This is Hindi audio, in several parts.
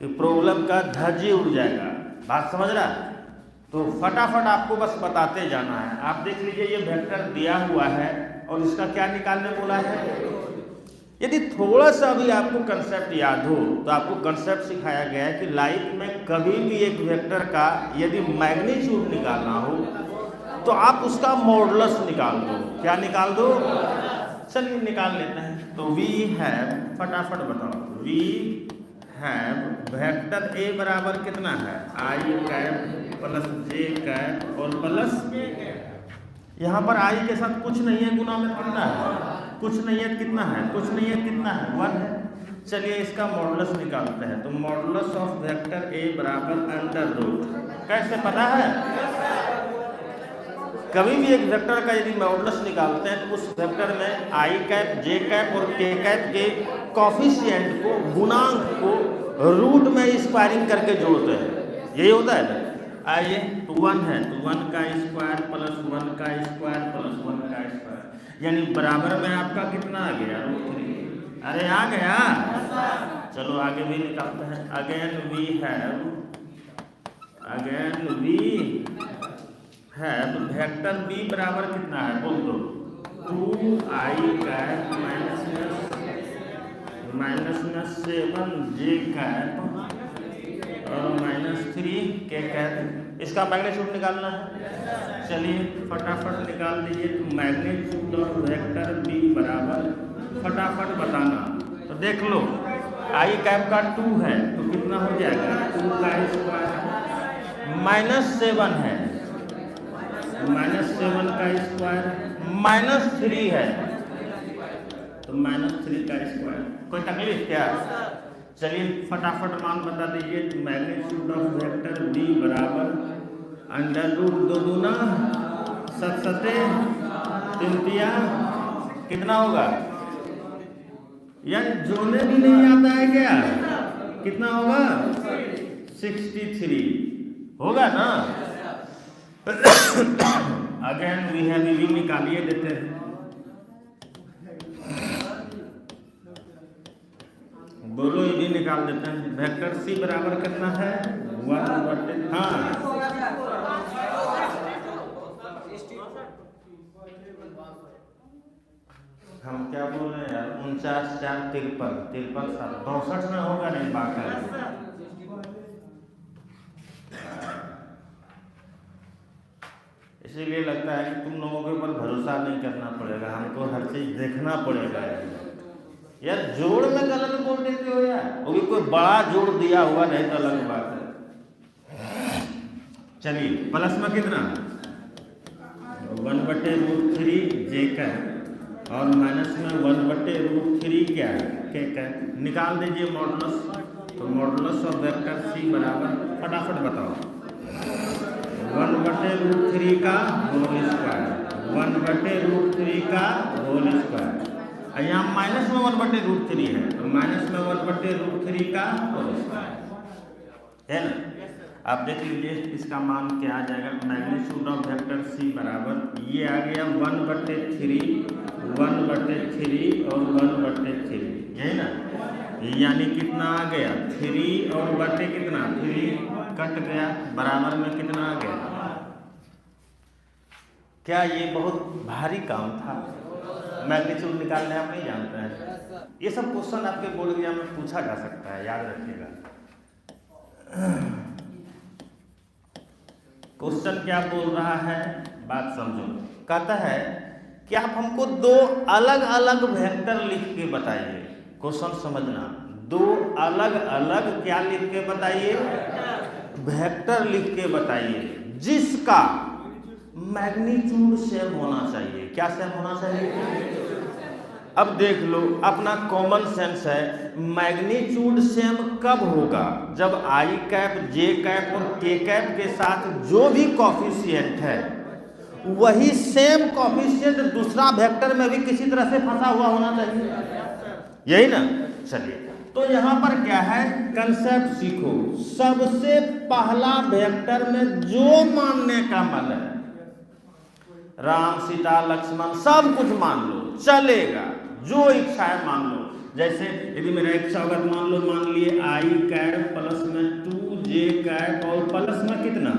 कि प्रॉब्लम का धज्जी उड़ जाएगा। बात समझ रहा है? तो फटाफट आपको बस बताते जाना है। आप देख लीजिए ये वेक्टर दिया हुआ है और इसका क्या निकालने बोला है। यदि थोड़ा सा भी आपको कंसेप्ट याद हो तो आपको कंसेप्ट सिखाया गया है कि लाइफ में कभी भी एक वेक्टर का यदि मैग्नीट्यूड निकालना हो तो आप उसका मॉडुलस निकाल दो। क्या निकाल दो? चलिए निकाल लेते हैं। तो वी हैव, फटाफट बताओ, वी हैव वेक्टर ए बराबर कितना है, आई कैप प्लस जे कैप और प्लस, यहाँ पर आई के साथ कुछ नहीं है, गुना में कितना है, कुछ नहीं है, कितना है, कुछ नहीं है, कितना है, 1 है। चलिए इसका मॉडुलस निकालते हैं। तो मॉडुलस ऑफ वेक्टर ए बराबर अंडर रूट, कैसे पता है? कभी भी एक वेक्टर का यदि मॉडुलस निकालते हैं तो उस वेक्टर में आई कैप, जे कैप और के कैप के कॉफिशिएंट को, गुणांक को रूट में स्क्वायरिंग करके जोड़ते हैं। यही होता है ना। आइए, तो 1 है तो 1 का स्क्वायर प्लस 1 का स्क्वायर प्लस 1 का स्क्वायर, यानी बराबर में आपका कितना आ गया, √3। अरे आ गया। चलो आगे भी निकालते हैं। Again we have vector B बराबर कितना है, बोल दो, 2i कैप माइनस 7 जे कैप और -3 के कैप। इसका मैग्नीट्यूड निकालना है। चलिए फटाफट निकाल दीजिए। तो मैग्नीट्यूड ऑफ वेक्टर बी बराबर, फटाफट बताना। तो देख लो, आई कैप का 2 है तो कितना हो जाएगा, 2 का स्क्वायर, -7 है, -7 का स्क्वायर, -3 है तो -3 का स्क्वायर। कोई तकलीफ क्या? चलिए फटाफट मान बता दीजिए। तो मैग्नीट्यूड ऑफ वेक्टर बी बराबर अंडर रूट 2 दूना 7 सते 3 कितना होगा, यार जोड़ने भी नहीं आता है क्या, कितना होगा, 63 होगा ना। अगेन वी हैव, वी निकालिए देते हैं। बोलो, ये भी निकाल देते हैं। वेक्टर सी बराबर कितना है, 1/, हाँ हम क्या बोल रहे हैं यार, 49 4 53 53 7 62 में होगा नहीं, बाकी इसीलिए लगता है कि तुम लोगों के ऊपर भरोसा नहीं करना पड़ेगा, हमको हर चीज देखना पड़ेगा। यार जोड़ में गलत बोल देते हो यार, वो भी कोई बड़ा जोड़ दिया हुआ नहीं तो अलग बात है। चलिए प्लस में कितना, 1/√3 जे का और माइनस में 1/√3 क्या है, के का। निकाल दीजिए मॉडुलस। तो मॉडुलस ऑफ वेक्टर सी बराबर, फटाफट बताओ, 1/√3 का होल स्क्वायर, 1/√3 का होल स्क्वायर। यहाँ माइनस में 1/√3 है तो माइनस में 1/√3 का होल स्क्वायर है ना। आप देख लीजिए इसका मान क्या आ जाएगा। मैग्नीट्यूड ऑफ वेक्टर सी बराबर ये आ गया 1/3 और 1/3, यही ना। यानी कितना आ गया, 3 और बटे कितना, 3 कट गया, बराबर में कितना आ गया। क्या ये बहुत भारी काम था? मैग्नीट्यूड निकालने आप नहीं जानते हैं। ये सब क्वेश्चन आपके बोर्ड एग्जाम में पूछा जा सकता है, याद रखिएगा। क्वेश्चन क्या बोल रहा है, बात समझो। कहता है कि आप हमको 2 अलग अलग वेक्टर लिख के बताइए। क्वेश्चन समझना, 2 अलग अलग क्या लिख के बताइए, वेक्टर लिख के बताइए जिसका मैग्नीट्यूड सेम होना चाहिए। क्या सेम होना चाहिए? अब देख लो, अपना कॉमन सेंस है, मैग्नीट्यूड सेम कब होगा, जब आई कैप, जे कैप और के कैप के साथ जो भी कॉफिशिएंट है वही सेम कॉफिशिएंट दूसरा वेक्टर में भी किसी तरह से फंसा हुआ होना चाहिए, यही ना। चलिए तो यहाँ पर क्या है, कंसेप्ट सीखो। सबसे पहला वेक्टर में जो मानने का मन है, राम सीता लक्ष्मण सब कुछ मान लो, चलेगा, जो इच्छा है मान लो। जैसे यदि मेरा इच्छा होगा मान लिए आई कैप प्लस j कैप और प्लस में कितना,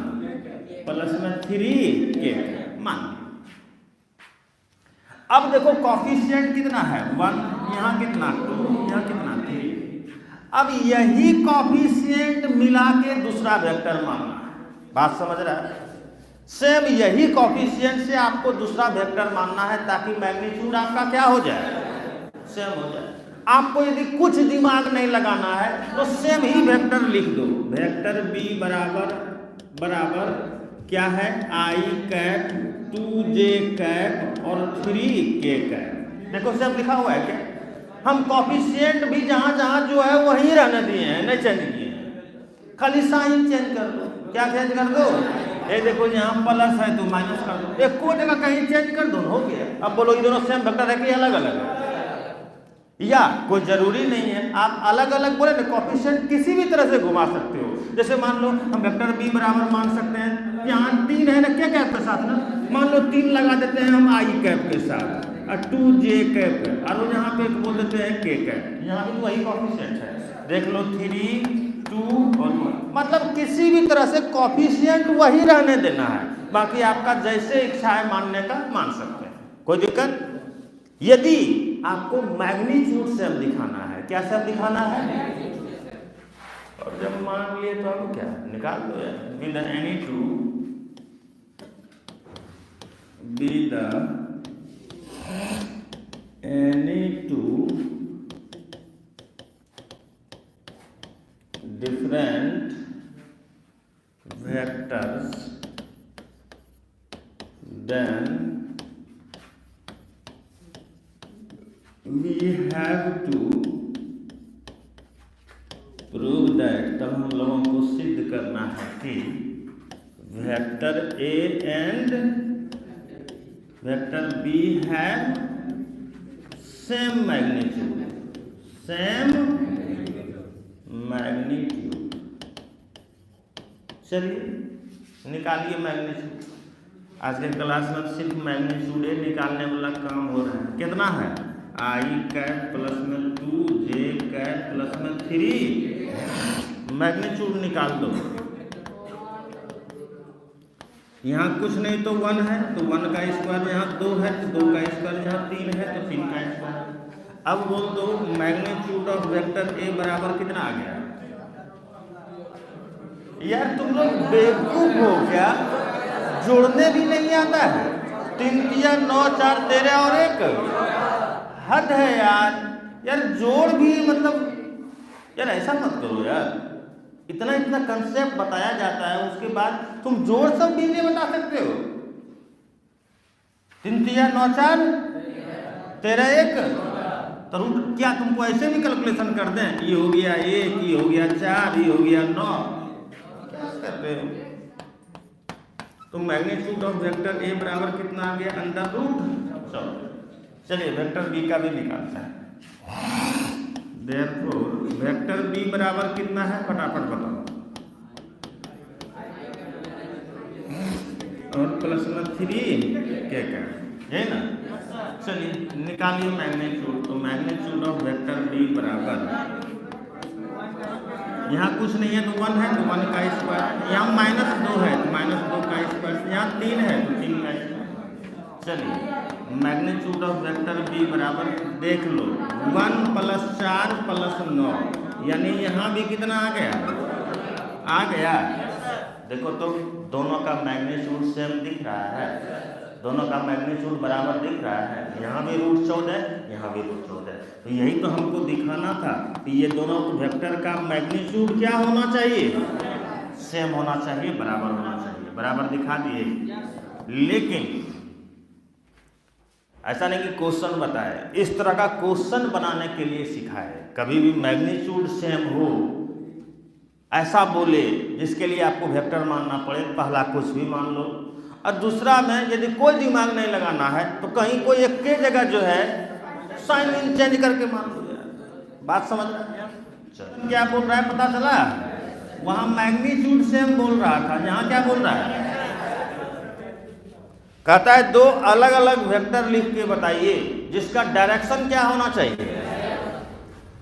प्लस में 3k मान लिया। अब देखो कॉफिशिएंट कितना है 1, यहाँ कितना 2, यहाँ कितना 3। अब यही कॉफिशिएंट मिला के दूसरा वेक्टर मानना है। बात समझ रहा है? सेम यही कॉफिशिएंट से आपको दूसरा वेक्टर मानना है ताकि मैग्नीट्यूड आपका क्या हो जाए, सेम हो जाए। आपको यदि कुछ दिमाग नहीं लगाना है तो सेम ही वेक्टर लिख दो। वेक्टर b बराबर क्या है, i कैप 2j कैप और 3k कैप। देखो सब लिखा हुआ है क्या? हम कॉफिशिएंट भी जहां जहां जो है वहीं रहने दिए हैं, नहीं चेंज किए हैं, खाली साइन चेंज कर दो। क्या चेंज कर दो? ये देखो यहाँ प्लस है तो माइनस कर दो, एक को जगह कहीं चेंज कर दो, हो गया। अब बोलो ये दोनों सेम वेक्टर है कि अलग अलग है? या कोई जरूरी नहीं है, आप अलग अलग बोले ना, कॉफिशिएंट किसी भी तरह से घुमा सकते हो। जैसे मान लो हम वेक्टर b बराबर मान सकते हैं, यहाँ 3 है ना, क्या कैप के साथ ना, मान लो 3 लगा देते हैं हम i कैप के साथ और 2j कैप है, और यहाँ पे बोल देते हैं k कैप। यहाँ भी वही कॉफिशिएंट है, देख लो 3, 2 और 1। मतलब किसी भी तरह से कॉफिशिएंट वही रहने देना है, बाकी आपका जैसे इच्छा है मानने का मान सकते हैं, कोई दिक्कत। यदि आपको मैग्नीट्यूड सेम दिखाना है, क्या सेम दिखाना है, और जब मान लिए तो अब क्या निकाल दो यार, with any two different vectors then we have to prove that, तब हम लोगों को सिद्ध करना है कि vector a and vector b have same magnitude, same magnitude. चलिए निकालिए मैग्नीट्यूड। आज के क्लास में सिर्फ मैग्नीट्यूड निकालने वाला काम हो रहा है। कितना है, i कैप प्लस में 2j कैप प्लस में 3, मैग्नीट्यूड निकाल दो। यहाँ कुछ नहीं तो 1 है तो 1 का स्क्वायर, यहाँ 2 है तो 2 का स्क्वायर, यहाँ 3 है तो 3 का स्क्वायर। अब बोल दो मैग्नीट्यूड ऑफ वेक्टर a बराबर कितना आ गया। यार तुम लोग बेवकूफ हो क्या, जोड़ने भी नहीं आता है। 3 3 9 4 13 और 1, हद है यार। यार जोड़ भी मतलब यार ऐसा मत करो यार, इतना इतना कंसेप्ट बताया जाता है उसके बाद तुम जोड़ सब भी नहीं बता सकते हो। 3 3 9 4 13 1, तो रूट क्या तुमको ऐसे भी कैलकुलेशन कर दें, ये हो गया 1, ये हो गया 4, ये हो गया 9, क्या करते हो तो मैग्नीट्यूड ऑफ वेक्टर a बराबर कितना आ गया, अंडर रूट 100। चलिए वेक्टर b का भी निकालता है। देयरफॉर वेक्टर b बराबर कितना है, फटाफट बताओ। और प्लस में 3k का है ना। चलिए निकालिए मैग्नीट्यूड। तो मैग्नीट्यूड ऑफ वेक्टर b बराबर, यहाँ कुछ नहीं है तो 1 है तो 1 का स्क्वायर, यहाँ -2 है तो -2 का स्क्वायर, यहाँ 3 है तो 3 का स्क्वायर। चलिए मैग्नीट्यूड ऑफ वेक्टर b बराबर देख लो 1 + 4 + 9, यानी यहाँ भी कितना आ गया। देखो तो दोनों का मैग्नीट्यूड सेम दिख रहा है, दोनों का मैग्नीट्यूड बराबर दिख रहा है। यहाँ भी √14, यहाँ भी √14। तो यही तो हमको दिखाना था कि ये दोनों वेक्टर का मैग्नीट्यूड क्या होना चाहिए, सेम होना चाहिए, बराबर होना चाहिए। बराबर दिखा दिए, लेकिन ऐसा नहीं कि क्वेश्चन बताए, इस तरह का क्वेश्चन बनाने के लिए सिखाए। कभी भी मैग्नीट्यूड सेम हो ऐसा बोले जिसके लिए आपको वेक्टर मानना पड़े, पहला कुछ भी मान लो, और दूसरा में यदि कोई दिमाग नहीं लगाना है तो कहीं कोई एक के जगह जो है साइन इन चेंज करके मान लो। बात समझ रहे हैं? क्या बोल रहा है पता चला, वहां मैग्नीट्यूड सेम बोल रहा था, यहाँ क्या बोल रहा है, कहता है 2 अलग अलग वेक्टर लिख के बताइए जिसका डायरेक्शन क्या होना चाहिए।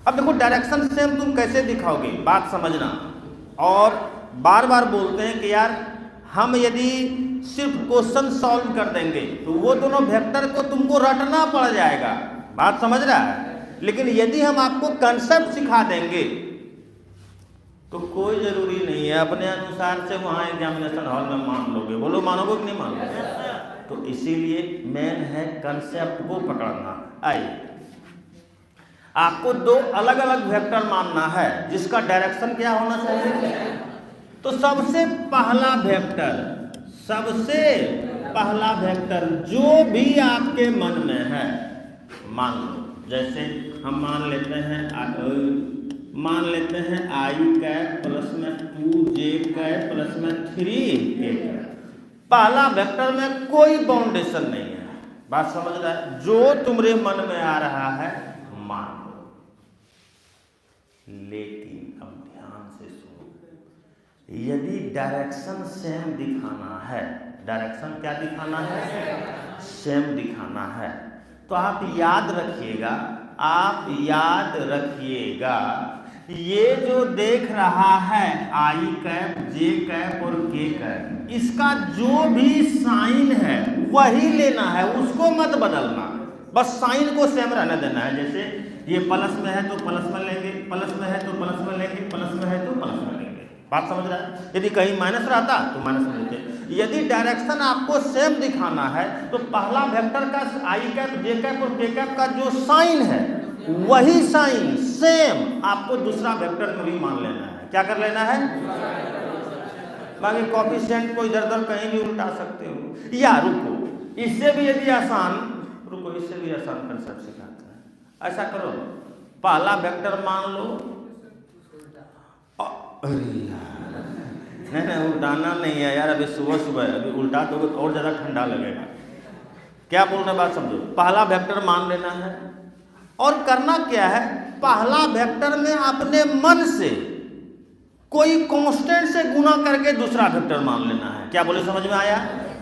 अब देखो डायरेक्शन सेम तुम कैसे दिखाओगे, बात समझना। और बार बार बोलते हैं कि यार हम यदि सिर्फ क्वेश्चन सॉल्व कर देंगे तो वो दोनों वेक्टर को तुमको रटना पड़ जाएगा, बात समझ रहा है। लेकिन यदि हम आपको कंसेप्ट सिखा देंगे तो कोई जरूरी नहीं है अपने अनुसार से वहाँ एग्जामिनेशन हॉल में मान लोगे। बोलो मानोगे कि नहीं मानोगे? तो इसीलिए मेन है कंसेप्ट को पकड़ना। आइए, आपको दो अलग अलग वेक्टर मानना है जिसका डायरेक्शन क्या होना चाहिए। तो सबसे पहला वेक्टर जो भी आपके मन में है मान लो। जैसे हम मान लेते हैं आई कैप प्लस में 2j कैप प्लस में 3k कैप। पहला वेक्टर में कोई बाउंडेशन नहीं है, बात समझ रहा है। जो तुम्हारे मन में आ रहा है मान लो। लेकिन अब ध्यान से सुनो, यदि डायरेक्शन सेम दिखाना है, डायरेक्शन क्या दिखाना है? सेम दिखाना है, तो आप याद रखिएगा ये जो देख रहा है आई कैप जे कैप और के कैप, इसका जो भी साइन है वही लेना है, उसको मत बदलना, बस साइन को सेम रहने देना है। जैसे ये प्लस में है तो प्लस में लेंगे, प्लस में है तो प्लस में लेंगे, प्लस में है तो प्लस में लेंगे, बात समझ रहा है। यदि कहीं माइनस रहता तो माइनस में लेते। यदि डायरेक्शन आपको सेम दिखाना है तो पहला वेक्टर का आई कैप जे कैप और के कैप का जो साइन है वही साइन सेम आपको दूसरा वेक्टर में भी मान लेना है। क्या कर लेना है? बाकी कोफिशिएंट को इधर उधर कहीं भी उल्टा सकते हो। या रुको, इससे भी आसान कंसेप्ट सिखाते हैं। ऐसा करो, पहला वेक्टर मान लो, नहीं उल्टाना नहीं है यार, अभी सुबह अभी उल्टा तो और ज़्यादा ठंडा लगेगा। क्या बोलना, बात समझो। पहला वेक्टर मान लेना है और करना क्या है, पहला वेक्टर में अपने मन से कोई कांस्टेंट से गुना करके दूसरा वेक्टर मान लेना है। क्या बोले, समझ में आया?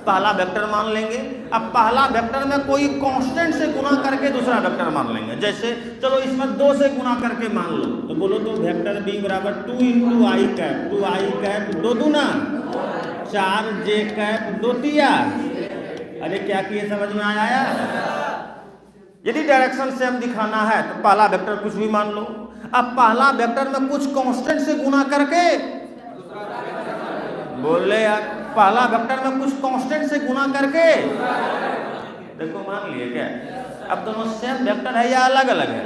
पहला वेक्टर मान लेंगे, अब पहला वेक्टर में कोई कांस्टेंट से गुना करके दूसरा वेक्टर मान लेंगे। जैसे चलो इसमें 2 से गुना करके मान लो, तो बोलो तो वेक्टर b बराबर 2 इंटू आई कैप, 2 आई कैप 2 दूना 4 जे कैप 2 तिया। अरे क्या किए, समझ में आया? यदि डायरेक्शन सेम दिखाना है तो पहला वेक्टर कुछ भी मान लो। अब पहला वेक्टर में कुछ कांस्टेंट से गुना करके, बोले यार, पहला वेक्टर में कुछ कांस्टेंट से गुना करके देखो, मान लिए क्या? अब दोनों सेम वेक्टर है या अलग अलग है?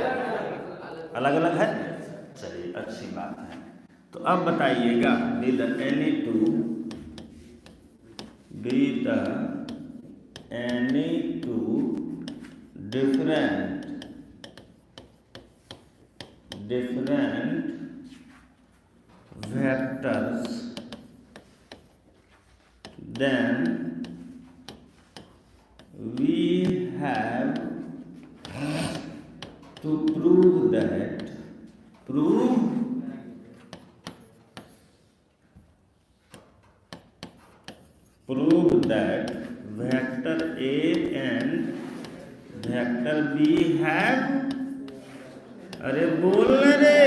अलग अलग है। चलिए, अच्छी बात है। तो अब बताइएगा, any two different vectors, then we have to prove that vector A and vector B have, अरे बोल रे,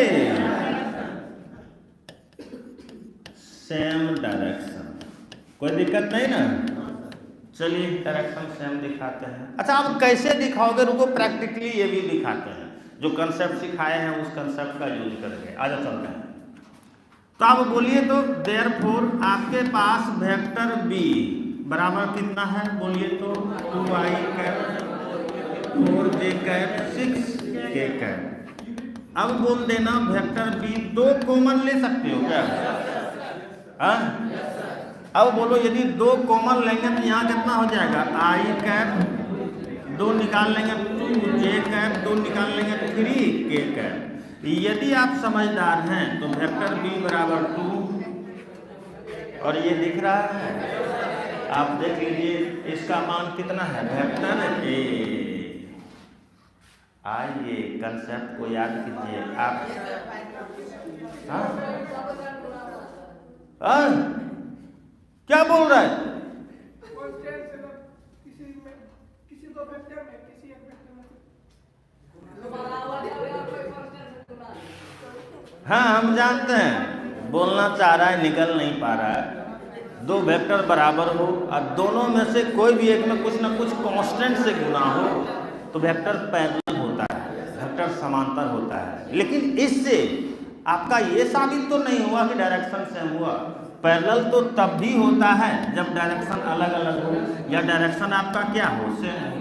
सेम डायरेक्शन। कोई दिक्कत नहीं ना? चलिए डायरेक्शन सेम दिखाते हैं। अच्छा, आप कैसे दिखाओगे? रुको, प्रैक्टिकली ये भी दिखाते हैं। जो कंसेप्ट सिखाए हैं उस कंसेप्ट का यूज करके आजा चलते हैं। तो आप बोलिए तो देयरफॉर आपके पास वेक्टर बी बराबर कितना है? बोलिए तो 2i cap 4j cap 6k cap. अब बोल देना वेक्टर बी 2 कॉमन ले सकते हो क्या? हाँ, अब बोलो यदि 2 कॉमन लेंगे तो यहाँ कितना हो जाएगा? आई कैप 2 निकाल लेंगे 2j कैप 2 निकाल लेंगे 3k कैप। यदि आप समझदार हैं तो वेक्टर बी बराबर 2 और ये दिख रहा है, आप देख लीजिए इसका मान कितना है? Vector A. आइए कंसेप्ट को याद कीजिए आप। हाँ, क्या बोल रहा है? हाँ, हम जानते हैं बोलना चाह रहा है, निकल नहीं पा रहा है। दो वेक्टर बराबर हो और दोनों में से कोई भी एक में कुछ ना कुछ कांस्टेंट से गुना हो तो वेक्टर पैरेलल होता है, वेक्टर समांतर होता है। लेकिन इससे आपका ये साबित तो नहीं हुआ कि डायरेक्शन सेम हुआ। पैरेलल तो तब भी होता है जब डायरेक्शन अलग अलग हो या डायरेक्शन आपका क्या हो, सेम हो।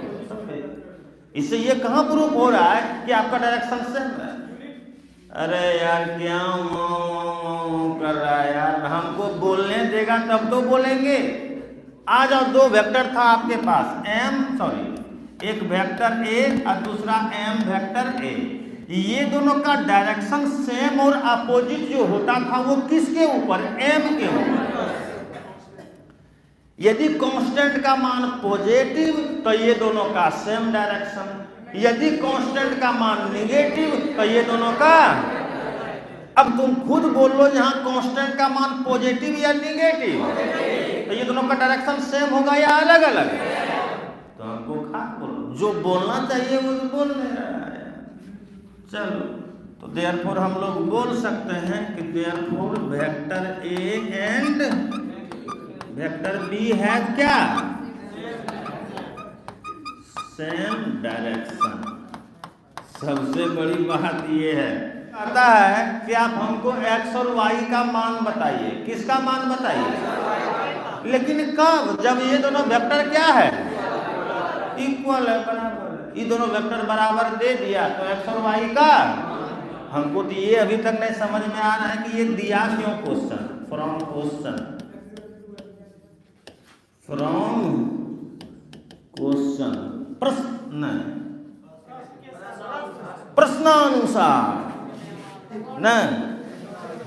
इससे ये कहाँ प्रूफ हो रहा है कि आपका डायरेक्शन सेम है? अरे यार क्या कर रहा है यार, हमको बोलने देगा तब तो बोलेंगे। आ जाओ, दो वेक्टर था आपके पास, एक वेक्टर ए और दूसरा m वेक्टर ए। ये दोनों का डायरेक्शन सेम और अपोजिट जो होता था वो किसके ऊपर, m के ऊपर। यदि कांस्टेंट का मान पॉजिटिव तो ये दोनों का सेम डायरेक्शन, यदि कांस्टेंट का मान निगेटिव तो ये दोनों का। अब तुम खुद बोल लो यहाँ कांस्टेंट का मान पॉजिटिव या निगेटिव, तो ये दोनों का डायरेक्शन सेम होगा या अलग अलग? तो हमको खाक बोलो, जो बोलना चाहिए वो तो बोल नहीं रहा है। चलो, तो देयरफॉर हम लोग बोल सकते हैं कि therefore vector A and vector B है क्या, सेम डायरेक्शन। सबसे बड़ी बात ये है, आता है कि आप हमको x और y का मान बताइए। किसका मान बताइए? लेकिन कब? जब ये दोनों वेक्टर क्या है, इक्वल है, बराबर है। ये दोनों वेक्टर बराबर दे दिया तो x और y का। हमको तो ये अभी तक नहीं समझ में आ रहा है कि ये दिया क्यों क्वेश्चन, फ्रॉम क्वेश्चन, प्रश्नानुसार न,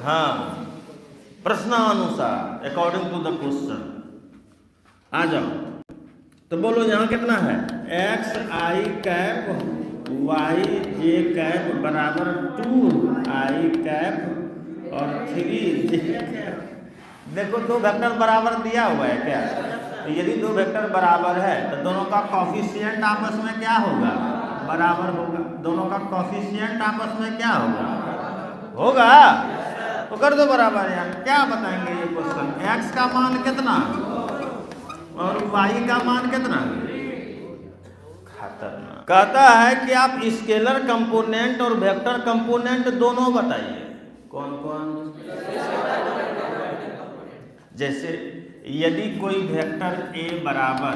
हाँ प्रश्नानुसार, अकॉर्डिंग टू द क्वेश्चन। आ जाओ, तो बोलो यहाँ कितना है, एक्स आई कैप वाई जे कैप बराबर 2i कैप और 3j कैप। देखो दो वेक्टर बराबर दिया हुआ है क्या, तो यदि दो वेक्टर बराबर है तो दोनों का कॉफिशिएंट आपस में क्या होगा, बराबर होगा। दोनों का कॉफिशिएंट आपस में क्या होगा, तो कर दो बराबर। यार क्या बताएंगे ये क्वेश्चन, x का मान कितना और y का मान कितना, खतरनाक। कहता है कि आप स्केलर कंपोनेंट और वेक्टर कंपोनेंट दोनों बताइए। कौन कौन? जैसे यदि कोई वेक्टर a बराबर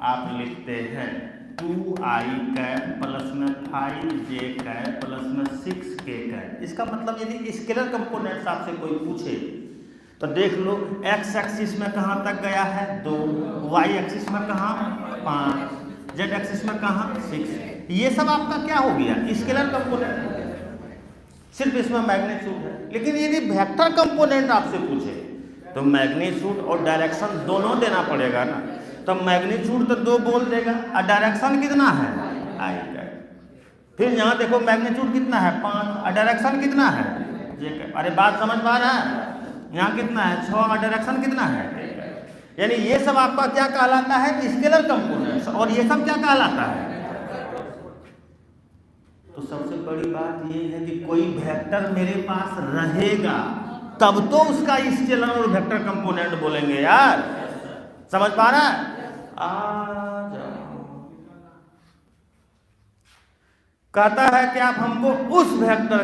आप लिखते हैं 2i कैप प्लस में 5j कैप प्लस में 6k कैप। इसका मतलब यदि स्केलर कंपोनेंट्स आपसे कोई पूछे तो देख लो, x एक्सिस में कहाँ तक गया है 2, y एक्सिस में कहाँ 5, z एक्सिस में कहाँ 6। ये सब आपका क्या हो गया, स्केलर कंपोनेंट, सिर्फ इसमें मैग्नीट्यूड है। लेकिन यदि वेक्टर कंपोनेंट आपसे पूछे तो मैग्नीट्यूड और डायरेक्शन दोनों देना पड़ेगा ना। तो मैग्नीट्यूड तो 2 बोल देगा और डायरेक्शन कितना है आई कैप। फिर यहाँ देखो मैग्नीट्यूड कितना है 5 और डायरेक्शन कितना है जे कैप। अरे बात समझ पा रहा है, यहाँ कितना है 6 और डायरेक्शन कितना है। यानी ये सब आपका क्या कहलाता है, स्केलर कंपोनेंट्स, और ये सब क्या कहलाता है। तो सबसे बड़ी बात ये है कि कोई वेक्टर मेरे पास रहेगा तब तो उसका स्केलर और वेक्टर कंपोनेंट बोलेंगे। यार समझ पा रहा है? आ जाओ, कहता है कि आप हमको उस वेक्टर,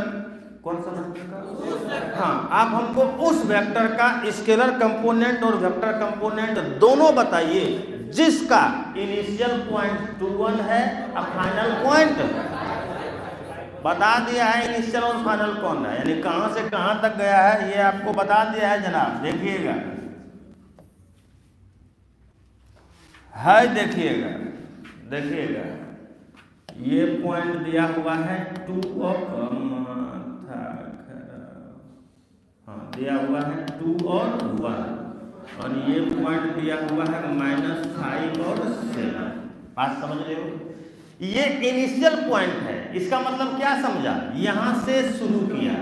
कौन सा वेक्टर का, हाँ आप हमको उस वेक्टर का स्केलर कंपोनेंट और वेक्टर कंपोनेंट दोनों बताइए जिसका इनिशियल पॉइंट 2 1 है और फाइनल पॉइंट बता दिया है। इनिशियल और फाइनल कौन है, यानी कहां से कहां तक गया है ये आपको बता दिया है जनाब। देखिएगा देखिएगा ये पॉइंट दिया हुआ है 2 और दिया हुआ है 2 और 1 और ये पॉइंट दिया हुआ है -5 और 7। बात समझ रहे हो? ये इनिशियल पॉइंट है, इसका मतलब क्या समझा, यहां से शुरू किया,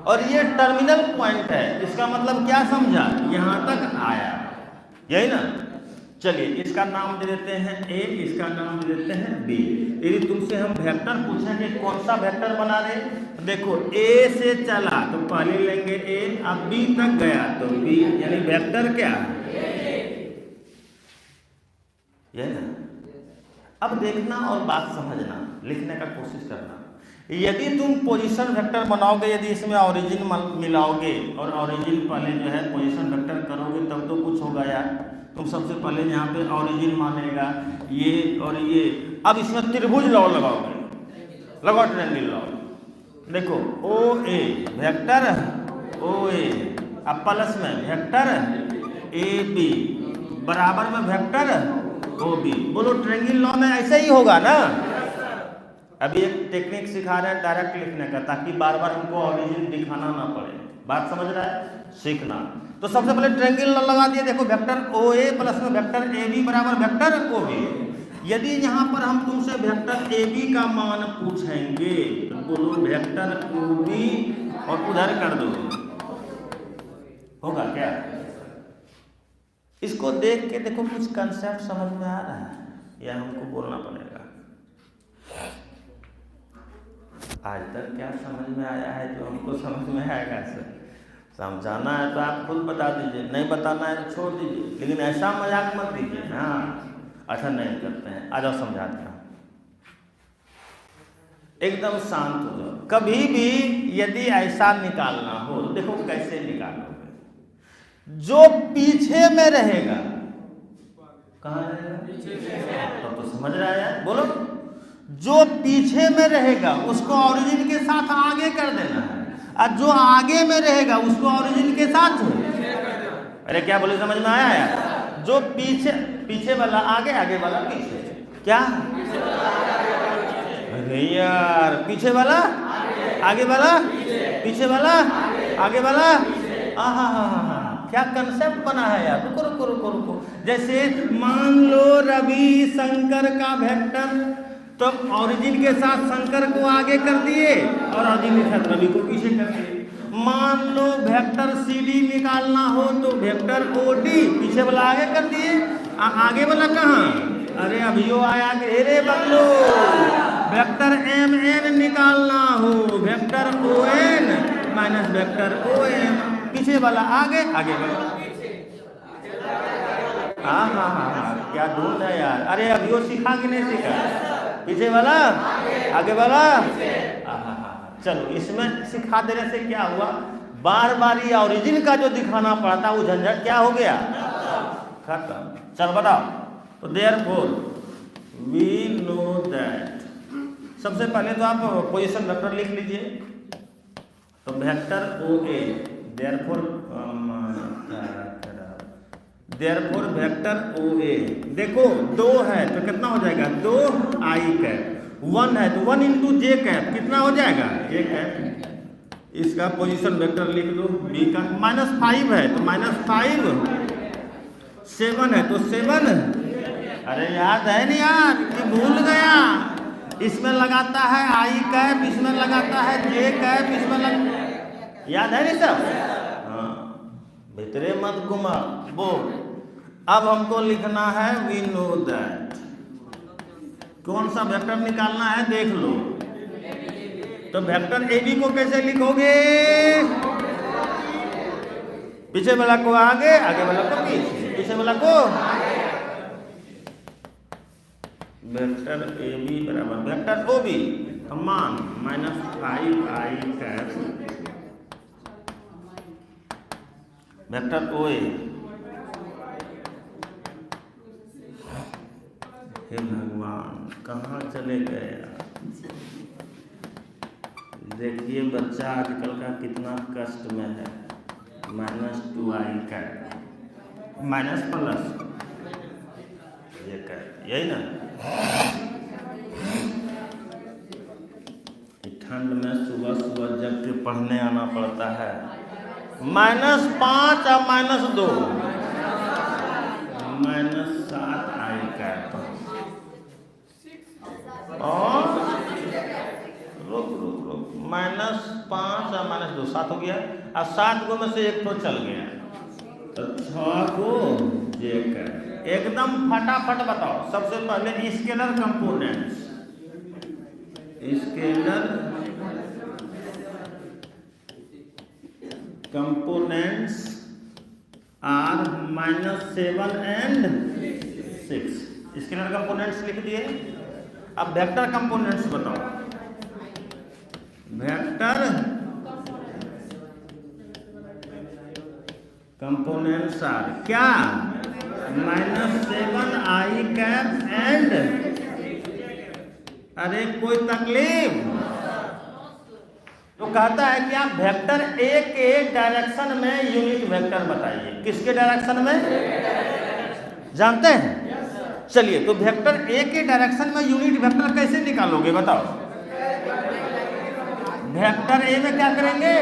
और ये टर्मिनल पॉइंट है, इसका मतलब क्या समझा, यहां तक आया। यही ना, चलिए इसका नाम दे देते हैं ए, इसका नाम दे देते हैं बी। यदि तुमसे हम वेक्टर पूछेंगे कौन सा वेक्टर बना रहे, देखो ए से चला तो पहले लेंगे ए, अब बी तक गया तो बी, यानी वेक्टर क्या ये ना। अब देखना और बात समझना, लिखने का कोशिश करना। यदि तुम पोजीशन वेक्टर बनाओगे, यदि इसमें ओरिजिन मिलाओगे और ओरिजिन पहले जो है पोजीशन वेक्टर करोगे तब तो कुछ होगा यार। तुम सबसे पहले यहाँ पे ओरिजिन मानेगा ये और ये। अब इसमें त्रिभुज लॉ लगाओगे, लगाओ ट्रायंगल लॉ। देखो ओ ए वेक्टर ओ ए, अब प्लस में वेक्टर ए बी बराबर में वेक्टर ओ बी। बोलो ट्रायंगल लॉ में ऐसा ही होगा ना। अभी एक टेक्निक सिखा रहे हैं डायरेक्ट लिखने का, ताकि बार बार हमको ओरिजिन दिखाना ना पड़े। बात समझ रहा है, सीखना। तो सबसे पहले ट्रायंगल लगा दिए, देखो वेक्टर ओ ए प्लस में वेक्टर ए बी बराबर वेक्टर ओ बी। यदि यहाँ पर हम तुमसे वेक्टर ए बी का मान पूछेंगे तो बोलो वेक्टर ओ बी और उधर कर दो, होगा क्या? इसको देख के देखो कुछ कंसेप्ट समझ में आ रहा है या हमको बोलना पड़ेगा? आज तक क्या समझ में आया है जो हमको समझ में आएगा? सर समझाना है तो आप खुद बता दीजिए, नहीं बताना है तो छोड़ दीजिए, लेकिन ऐसा मजाक मत दीजिए। हाँ अच्छा नहीं करते हैं, आ जाओ समझाते हैं। एकदम शांत हो जाओ। कभी भी यदि ऐसा निकालना हो, देखो कैसे निकालोगे। जो पीछे में रहेगा, कहाँ रहेगा? तो समझ रहा है, बोलो। जो पीछे में रहेगा उसको ओरिजिन के साथ आगे कर देना है, और जो आगे में रहेगा उसको ओरिजिन के साथ। अरे क्या बोले, समझ में आया यार? जो पीछे वाला आगे, आगे वाला पीछे। क्या? अरे यार पीछे वाला आगे वाला, पीछे वाला आगे वाला। हाँ, क्या कंसेप्ट बना है यार। रुको रुको रुको रुको। जैसे मान लो रवि शंकर का वेक्टर, तो ओरिजिन के साथ शंकर को आगे कर दिए और ओरिजिन के साथ रवि को पीछे कर दिए। मान लो वेक्टर सी डी निकालना हो तो वेक्टर ओ डी पीछे वाला आगे कर दिए, आगे वाला कहाँ? अरे अभी यो आया घेरे बदलो। वेक्टर एम एन निकालना हो, vector O N minus vector O N, पीछे वाला आगे, आगे वाला। हाँ, क्या ढूंढ है यार। अरे अभी वो सीखा कि नहीं सीखा? पीछे वाला आगे वाला। चलो इसमें सिखा देने से क्या हुआ, बार बार ये ओरिजिन का जो दिखाना पड़ता वो झंझट क्या हो गया, खत्म। चल बताओ। तो देयरफॉर वी नो दैट, सबसे पहले तो आप पोजीशन वेक्टर लिख लीजिए। तो वेक्टर ओ ए, देयरफॉर वेक्टर ओ ए, देखो 2 है तो कितना हो जाएगा, 2 आई कैप। 1 है तो 1 इंटू जे कैप, कितना हो जाएगा, जे कैप। इसका पोजीशन वेक्टर लिख दो। बी का -5 है तो -5, 7 है तो 7। अरे याद है नहीं यार कि भूल गया? इसमें लगाता है आई कैप, इसमें लगाता है जे कैप, इसमें याद है नहीं सब? हाँ, भीतरे मत घुमा वो। अब हमको लिखना है वी नो दैट। कौन सा वेक्टर निकालना है देख लो। तो वेक्टर ए बी को कैसे लिखोगे? पीछे वाला को आगे, आगे वाला को पीछे, पीछे वाला को। वेक्टर ए बी बराबर वेक्टर ओ बी मान -5 आई कैप वेक्टर ओ ए। हे भगवान कहाँ चले गए यार। देखिए बच्चा आजकल का कितना कष्ट में है। -2 आई कैप माइनस प्लस ये कैप, यही ना। ठंड में सुबह सुबह जग के पढ़ने आना पड़ता है। -5 और -2 -7 आई कैप। और रुक -5 और -2 7 हो गया। और 7 गो में से 1 तो चल गया। तो 6 को जे कैप। एकदम फटाफट बताओ। सबसे पहले scalar components, scalar components are -7 and 6। Scalar components लिख दिए। अब वेक्टर कंपोनेंट्स बताओ। वेक्टर कंपोनेंट्स आर क्या? -7 आई कैप एंड, अरे कोई तकलीफ? तो कहता है कि आप वेक्टर ए के डायरेक्शन में यूनिट वेक्टर बताइए। किसके डायरेक्शन में? जानते हैं? चलिए, तो वेक्टर ए के डायरेक्शन में यूनिट वेक्टर कैसे निकालोगे बताओ। वेक्टर ए में क्या करेंगे?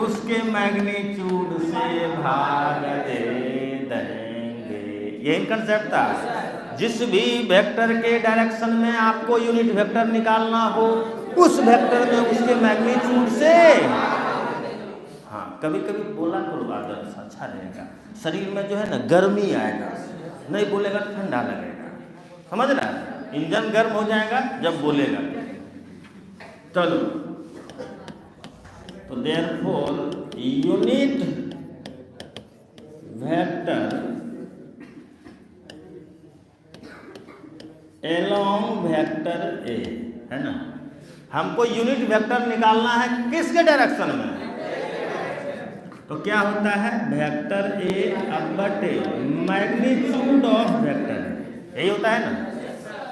उसके मैग्नीट्यूड से भाग दे देंगे। यही कंसेप्ट था। जिस भी वेक्टर के डायरेक्शन में आपको यूनिट वेक्टर निकालना हो, उस वेक्टर में उसके मैग्नीट्यूड से, हाँ कभी कभी बोला करो आदत, अच्छा रहेगा। शरीर में जो है ना गर्मी आएगा, नहीं बोलेगा तो ठंडा लगेगा, समझ रहा है? इंजन गर्म हो जाएगा जब बोलेगा। चलो, तो therefore unit vector along vector A, है ना? हमको यूनिट वेक्टर निकालना है किसके डायरेक्शन में? तो क्या होता है? वेक्टर ए अब बटे मैग्नीट्यूड ऑफ वेक्टर ए, यही होता है ना?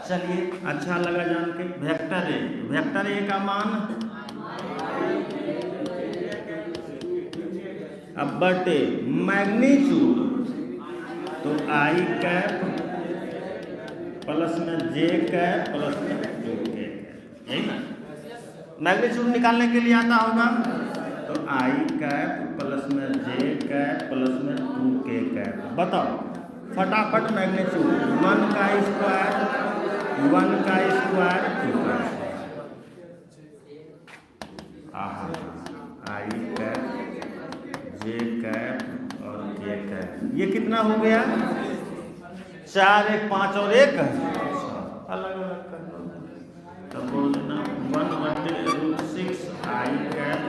चलिए, अच्छा लगा जान के। वेक्टर ए का मान अब बटे मैग्नीट्यूड, तो आई कैप प्लस में जे कैप प्लस में टू के, यही ना? मैग्नीट्यूड निकालने के लिए आता होगा, तो आई कैप प्लस में जे कैप प्लस में 2k कैप। बताओ फटाफट मैग्नीट्यूड। 1 का स्क्वायर 2 का स्क्वायर। आई कैप जे कैप और के कैप, ये कितना हो गया? 4 1 5 और 1 अलग अलग कर दो। तब बोल देना 1/√6 आई कैप,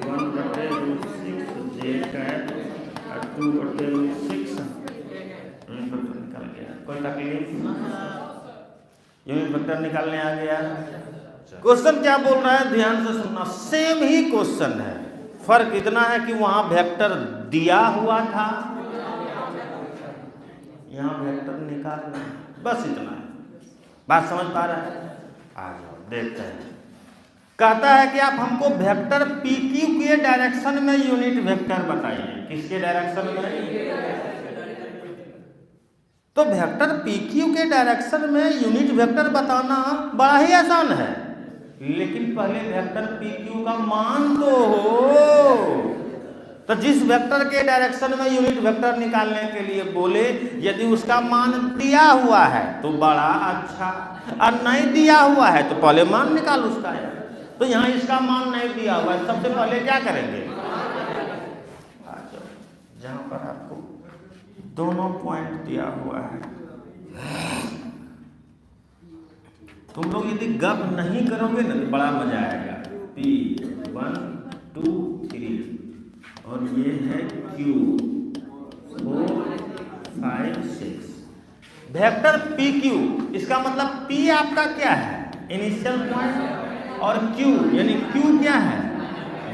1/√6 जे कैप और 2/√6 निकल गया। कोई तकलीफ? यूनिट वेक्टर निकालने आ गया। क्वेश्चन क्या बोल रहा है ध्यान से सुनना। सेम ही क्वेश्चन है, फर्क इतना है कि वहां वेक्टर दिया हुआ था, यहाँ वेक्टर निकालना, बस इतना है। बात समझ पा रहा है? आ जाओ देखते हैं। कहता है कि आप हमको वेक्टर पी क्यू के डायरेक्शन में यूनिट वेक्टर बताइए। किसके डायरेक्शन में? तो वेक्टर पी क्यू के डायरेक्शन में यूनिट वेक्टर बताना बड़ा ही आसान है, लेकिन पहले वेक्टर पी क्यू का मान तो हो। तो जिस वेक्टर के डायरेक्शन में यूनिट वेक्टर निकालने के लिए बोले, यदि उसका मान दिया हुआ है तो बड़ा अच्छा, और नहीं दिया हुआ है तो पहले मान निकाल उसका है। तो यहाँ इसका मान नहीं दिया हुआ है, सबसे पहले क्या करेंगे? जहाँ पर आपको दोनों पॉइंट दिया हुआ है, तुम लोग यदि गप नहीं करोगे ना तो बड़ा मजा आएगा। P1 2 3 और ये है Q 4 5 6। वेक्टर पी क्यू, इसका मतलब P आपका क्या है? इनिशियल पॉइंट, और Q यानी Q क्या है?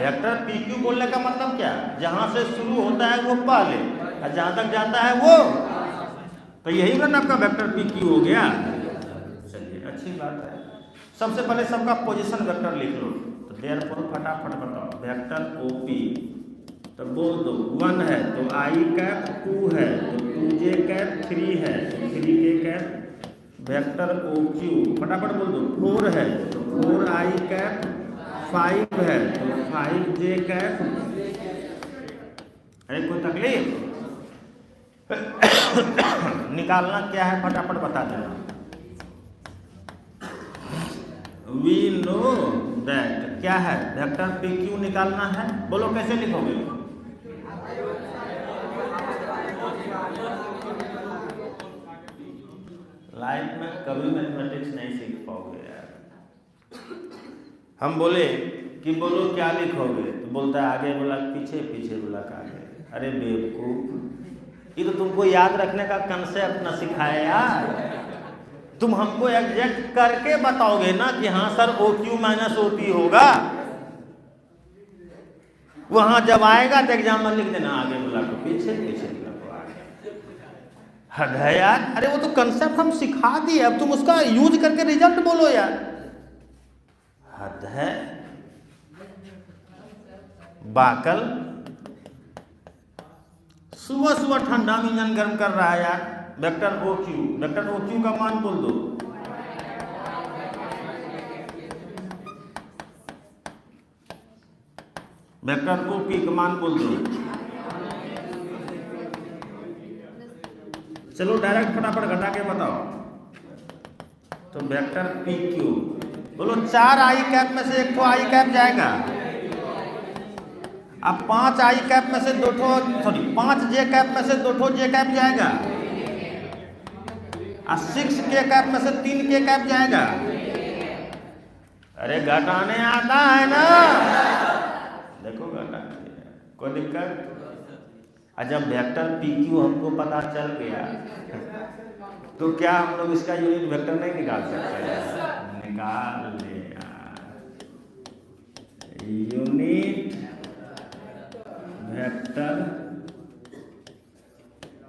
वेक्टर पी क्यू बोलने का मतलब क्या? जहां से शुरू होता है वो पहले और जहां तक जाता है वो, तो यही ना आपका वेक्टर पी क्यू हो गया। चलिए अच्छी बात है। सबसे पहले सबका पोजीशन वेक्टर लिख लो। तो देयरफॉर फटाफट बताओ वेक्टर ओपी, तो बोल दो 1 है तो आई कैप, 2 है तो 2j कैप, 3 है तो 3k cap. Vector O Q फटाफट बोल दो 4 है तो 4i कैप, 5 है तो 5j कैप। अरे कोई तकलीफ? निकालना क्या है फटाफट बता देना। वी नो दैट क्या है? वेक्टर पी क्यू निकालना है। बोलो कैसे लिखोगे? लाइफ में कभी मैथमेटिक्स नहीं सीख पाओगे यार। हम बोले कि बोलो क्या लिखोगे, तो बोलता है आगे बोला पीछे, पीछे बोला आगे। अरे बेवकूफ, ये तो तुमको याद रखने का कंसेप्ट न सिखाया यार। तुम हमको एग्जैक्ट करके बताओगे ना कि हाँ सर OQ माइनस OP होगा, वहां जब आएगा तो एग्जाम में लिख देना आगे बोला तो पीछे, पीछे बोला तो आगे। हद है यार। अरे वो तो कंसेप्ट हम सिखा दिए, अब तुम उसका यूज करके रिजल्ट बोलो यार, हद है। बाकल सुबह सुबह ठंडा में इंजन गर्म कर रहा है यार। वेक्टर OQ, वेक्टर OQ का मान बोल दो। वेक्टर OP का मान बोल दो। चलो डायरेक्ट फटाफट घटा के बताओ। तो वेक्टर PQ बोलो 4 आई कैप में से 1 ठो आई कैप जाएगा। अब 5 आई कैप में से 2 ठो, सॉरी 5 जे कैप में से 2 ठो जे कैप जाएगा। 6 के कैप में से 3 के कैप जाएगा। अरे घटाने आता है ना, देखो घटाने कोई दिक्कत। जब वेक्टर PQ हमको पता चल गया तो क्या हम लोग इसका यूनिट वेक्टर नहीं निकाल सकते? निकाल ले unit vector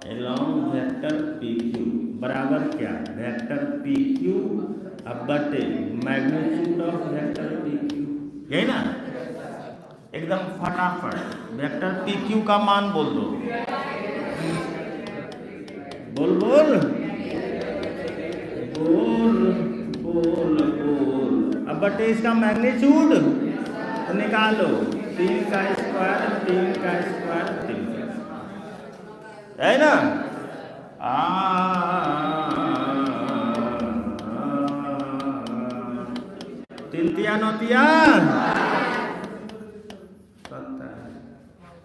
along vector PQ बराबर क्या? वेक्टर PQ अब बटे मैग्नीट्यूड ऑफ वेक्टर PQ, यही ना? एकदम फटाफट वेक्टर PQ का मान बोल दो। बोल बोल बोल बोल बोल। अब बटे इसका मैग्नीट्यूड तो निकालो, 3 का स्क्वायर 3 का स्क्वायर 3 है ना? तिलतिया नौतिया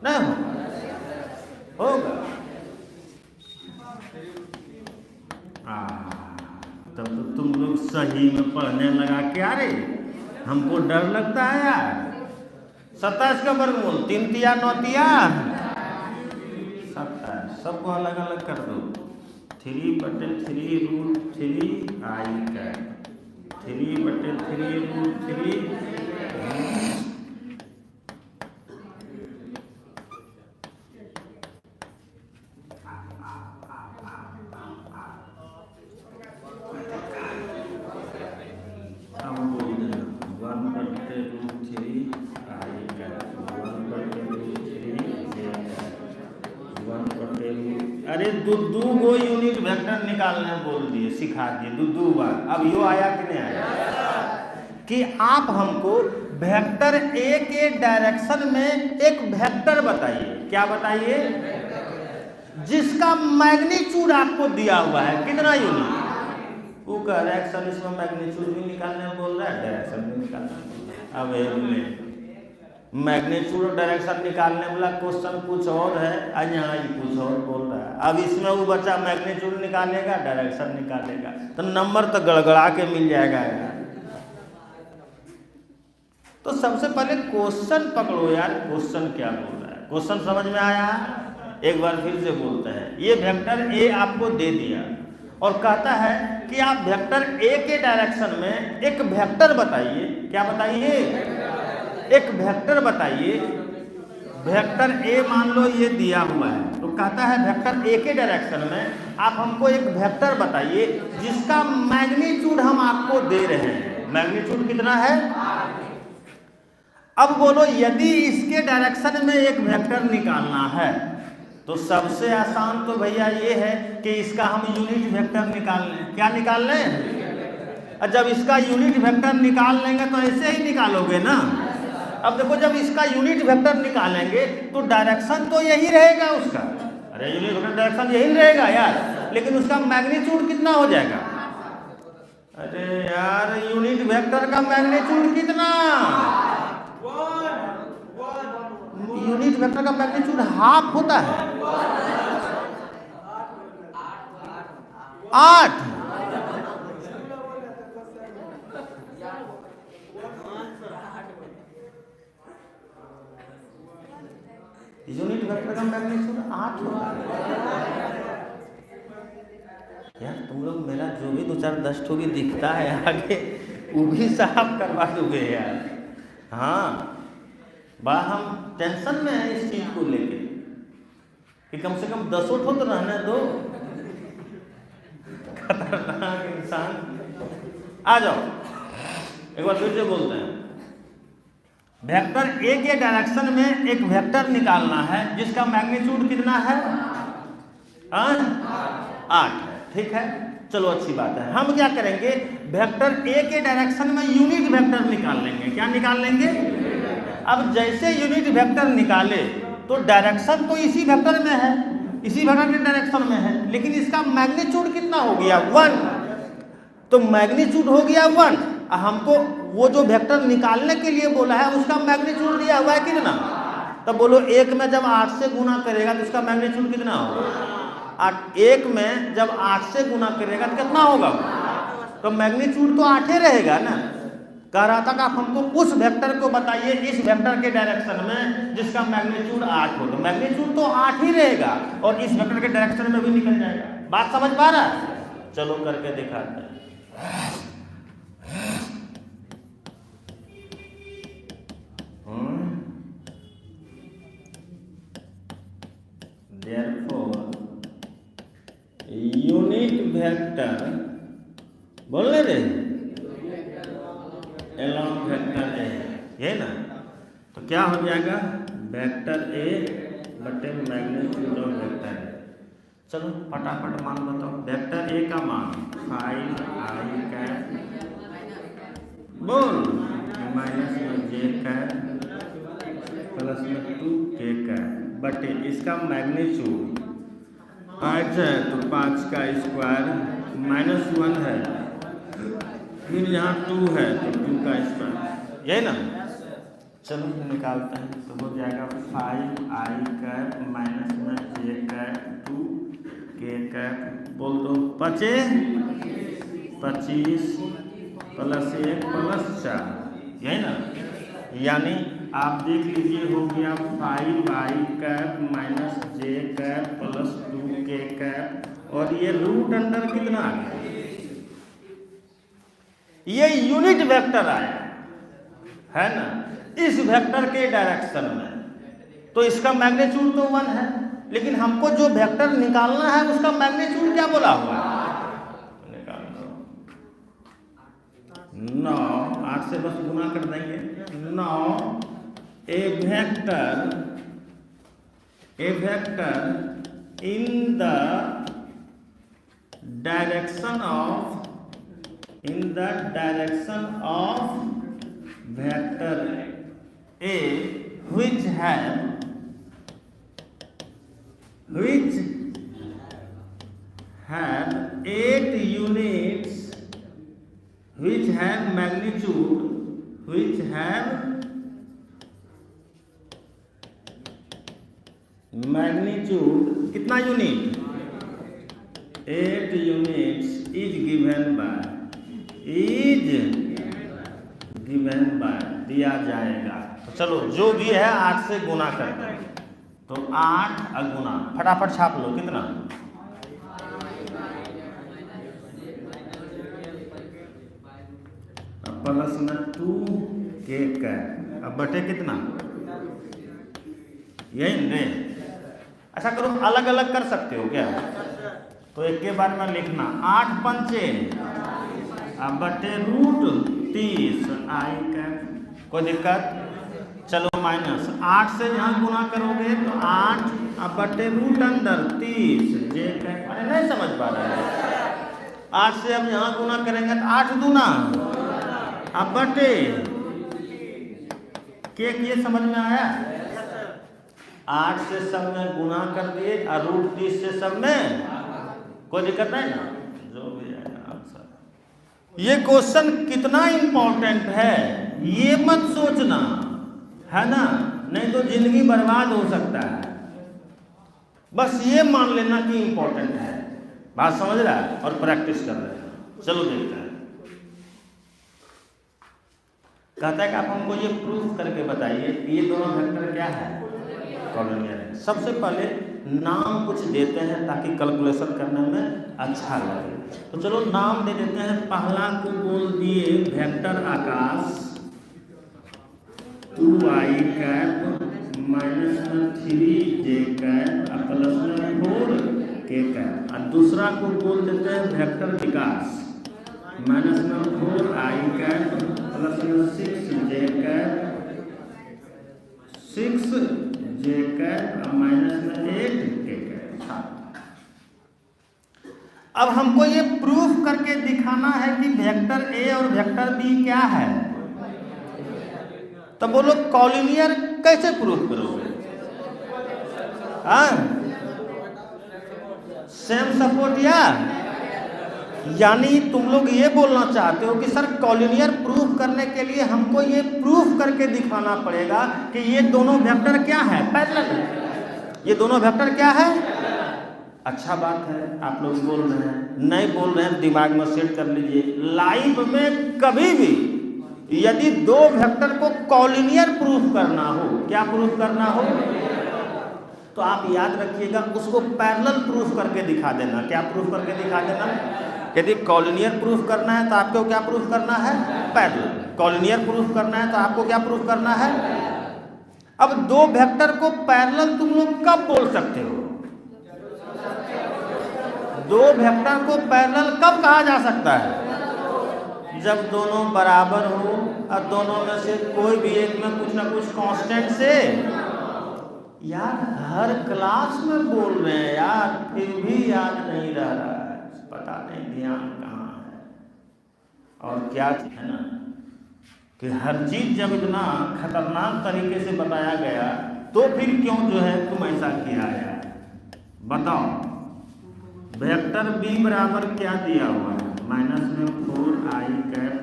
नहीं होगा। तब तो तुम लोग सही में पढ़ने लगा के आ रहे, हमको डर लगता है यार। 27 का वर्गमूल 3 तिया 9 तिया 27, सबको अलग अलग कर दो। 3/3√3 आई कैप 3/3√3 अरे दो गो यूनिट वेक्टर निकालने बोल दिए, सिखा दिए दो बार। अब यो आया कि नहीं आया कि आप हमको वेक्टर ए के डायरेक्शन में एक वेक्टर बताइए। क्या बताइए? जिसका मैग्नीट्यूड आपको दिया हुआ है कितना यूनिट। वो कह रहा है सर इसमें मैग्नीट्यूड भी निकालने बोल रहा है, डायरेक्शन भी निकालना। अब मैग्नीट्यूड और डायरेक्शन निकालने वाला क्वेश्चन कुछ और है, आज यहाँ ये कुछ और बोल रहा है। अब इसमें वो बच्चा मैग्नीट्यूड निकालेगा, डायरेक्शन निकालेगा, तो नंबर तो गड़गड़ा के मिल जाएगा यार। तो सबसे पहले क्वेश्चन पकड़ो यार, क्वेश्चन क्या बोल रहा है। क्वेश्चन समझ में आया? एक बार फिर से बोलते हैं। ये वेक्टर ए आपको दे दिया और कहता है कि आप वेक्टर ए के डायरेक्शन में एक वेक्टर बताइए। क्या बताइए? एक वेक्टर बताइए। वेक्टर ए मान लो ये दिया हुआ है, तो कहता है वेक्टर ए के डायरेक्शन में आप हमको एक वेक्टर बताइए जिसका मैग्नीट्यूड हम आपको दे रहे हैं। मैग्नीट्यूड कितना है? अब बोलो यदि इसके डायरेक्शन में एक वेक्टर निकालना है तो सबसे आसान तो भैया ये है कि इसका हम यूनिट वेक्टर निकाल लें। क्या निकाल लें? और जब इसका यूनिट वेक्टर निकाल लेंगे तो ऐसे ही निकालोगे ना। अब देखो जब इसका यूनिट वेक्टर निकालेंगे तो डायरेक्शन तो यही रहेगा उसका। अरे यूनिट वेक्टर डायरेक्शन यही रहेगा यार, लेकिन उसका मैग्नीट्यूड कितना हो जाएगा? अरे यार यूनिट वेक्टर का मैग्नीट्यूड कितना? यूनिट वेक्टर का मैग्नीट्यूड हाफ होता है 8। वेक्टर का मैग्नीट्यूड 8 होगा। यार तुम लोग मेरा जो भी 2-4-10 ठो भी दिखता है आगे वो भी साफ करवा दोगे यार। हाँ, बड़ा हम टेंशन में है इस चीज को लेके कि कम से कम 10 ठो तो रहने दो। खतरनाक इंसान। आ जाओ एक बार फिर से बोलते हैं, वेक्टर ए के डायरेक्शन में एक वेक्टर निकालना है जिसका मैग्नीट्यूड कितना है? 8 है। ठीक है, चलो अच्छी बात है। हम क्या करेंगे, वेक्टर ए के डायरेक्शन में यूनिट वेक्टर निकाल लेंगे। क्या निकाल लेंगे? अब जैसे यूनिट वेक्टर निकाले तो डायरेक्शन तो इसी वेक्टर में है, इसी वेक्टर के डायरेक्शन में है, लेकिन इसका मैग्नीट्यूड कितना हो गया? 1। तो मैग्नीट्यूड हो गया 1। हमको वो जो वेक्टर निकालने के लिए बोला है उसका मैग्नीट्यूड दिया हुआ है कितना? तब बोलो 1 में जब 8 से गुना करेगा तो उसका मैग्नीट्यूड कितना होगा? 1 में जब 8 से गुना करेगा तो कितना होगा? तो मैग्नीट्यूड तो 8 ही रहेगा ना। कह रहा था कि आप हमको उस वेक्टर को बताइए इस वेक्टर के डायरेक्शन में जिसका मैग्नीट्यूड 8 हो। तो मैग्नीट्यूड तो 8 ही रहेगा और इस वेक्टर के डायरेक्शन में भी निकल जाएगा। बात समझ पा रहा है? चलो करके दिखाते हैं। Therefore, यूनिट वेक्टर बोल रहे एलॉन्ग वेक्टर ए, ये ना, तो क्या हो जाएगा? वेक्टर ए बटे मैग्नीट्यूड ऑफ वेक्टर ए। चलो फटाफट मान बताओ। वेक्टर ए का मान 5i कैप बोल माइनस में जे कैप प्लस में 2k कैप बटे इसका मैग्नीट्यूड 8 है तो 5 का स्क्वायर -1 है, फिर यहाँ 2 है तो 2 का स्क्वायर, यही ना। चलो निकालते हैं तो हो जाएगा 5i कैप माइनस में जे कैप 2k कैप बोल दो 25 प्लस 1 प्लस 4, यही ना। यानी आप देख लीजिए हो गया 5i कैप माइनस जे कैप प्लस 2k कैप और ये रूट अंडर कितना आ गया? ये यूनिट वेक्टर आया है ना इस वेक्टर के डायरेक्शन में। तो इसका मैग्नीट्यूड तो 1 है, लेकिन हमको जो वेक्टर निकालना है उसका मैग्नीट्यूड क्या बोला हुआ है? निकाल दो 9, 8 से बस गुना कर देंगे। 9 a vector in the direction of vector a which have 8 units which have magnitude कितना unit? 8 units is given by दिया जाएगा। तो चलो जो भी है 8 से गुना कर दें तो 8 गुना फटाफट छाप लो कितना? प्लस में 2k कैप अब बटे कितना? यही ने। अच्छा करो अलग अलग कर सकते हो क्या? तो एक के बारे में लिखना 8 पंचे अब बटे √30 i कैप। कोई दिक्कत? चलो माइनस 8 से यहाँ गुना करोगे तो 8 अब बटे √30 जे कैप। अरे नहीं समझ पा रहे हैं? 8 से अब यहाँ गुना करेंगे तो 8 दूना अब बटे के ये समझ में आया? 8 से सब में गुना कर दिए और √30 से सब में कोई दिक्कत नहीं ना, जो भी है आंसर। ये क्वेश्चन कितना इंपॉर्टेंट है ये मत सोचना है ना, नहीं तो जिंदगी बर्बाद हो सकता है। बस ये मान लेना कि इंपॉर्टेंट है। बात समझ रहा है? और प्रैक्टिस कर रहे हैं। चलो देखते हैं। कहता है कि आप हमको ये प्रूफ करके बताइए ये दोनों वेक्टर क्या है। कॉलोनियर है। सबसे पहले नाम कुछ देते हैं ताकि कैलकुलेशन करने में अच्छा लगे। तो चलो नाम दे देते हैं। पहला को बोल दिए वेक्टर आकाश 2i कैप माइनस में 3j कैप प्लस में 4k कैप। और दूसरा को बोल देते हैं वेक्टर विकास माइनस में 4i कैप प्लस में 6j कैप 6j कैप और माइनस में 8k कैप। अब हमको ये प्रूफ करके दिखाना है कि वेक्टर ए और वेक्टर बी क्या है। तो बोलो कॉलिनियर कैसे प्रूफ करोगे? सेम सपोर्ट यानी तुम लोग ये बोलना चाहते हो कि सर कॉलिनियर प्रूफ करने के लिए हमको ये प्रूफ करके दिखाना पड़ेगा कि ये दोनों वेक्टर क्या है, पैरेलल। ये दोनों वेक्टर क्या है? अच्छा बात है, आप लोग बोल रहे हैं। नहीं बोल रहे हैं दिमाग में सेट कर लीजिए। लाइफ में कभी भी यदि दो वेक्टर को कॉलिनियर प्रूफ करना हो, क्या प्रूफ करना हो, तो आप याद रखिएगा उसको पैरेलल प्रूफ करके दिखा देना। क्या प्रूफ करके दिखा देना? यदि कॉलिनियर प्रूफ करना है तो आपको क्या प्रूफ करना है? पैरेलल। कॉलिनियर प्रूफ करना है तो आपको क्या प्रूफ करना है? अब दो वेक्टर को पैरेलल तुम लोग कब बोल सकते हो? दो वेक्टर को पैरेलल कब कहा जा सकता है? जब दोनों बराबर हो और दोनों में से कोई भी एक में कुछ ना कुछ कांस्टेंट से। यार हर क्लास में बोल रहे हैं यार, फिर भी याद नहीं रह रहा है। पता नहीं ध्यान कहाँ है। और क्या है ना कि हर चीज जब इतना खतरनाक तरीके से बताया गया तो फिर क्यों जो है तुम ऐसा किया है? बताओ। वेक्टर बी बराबर क्या दिया हुआ है? माइनस में 4i कैप।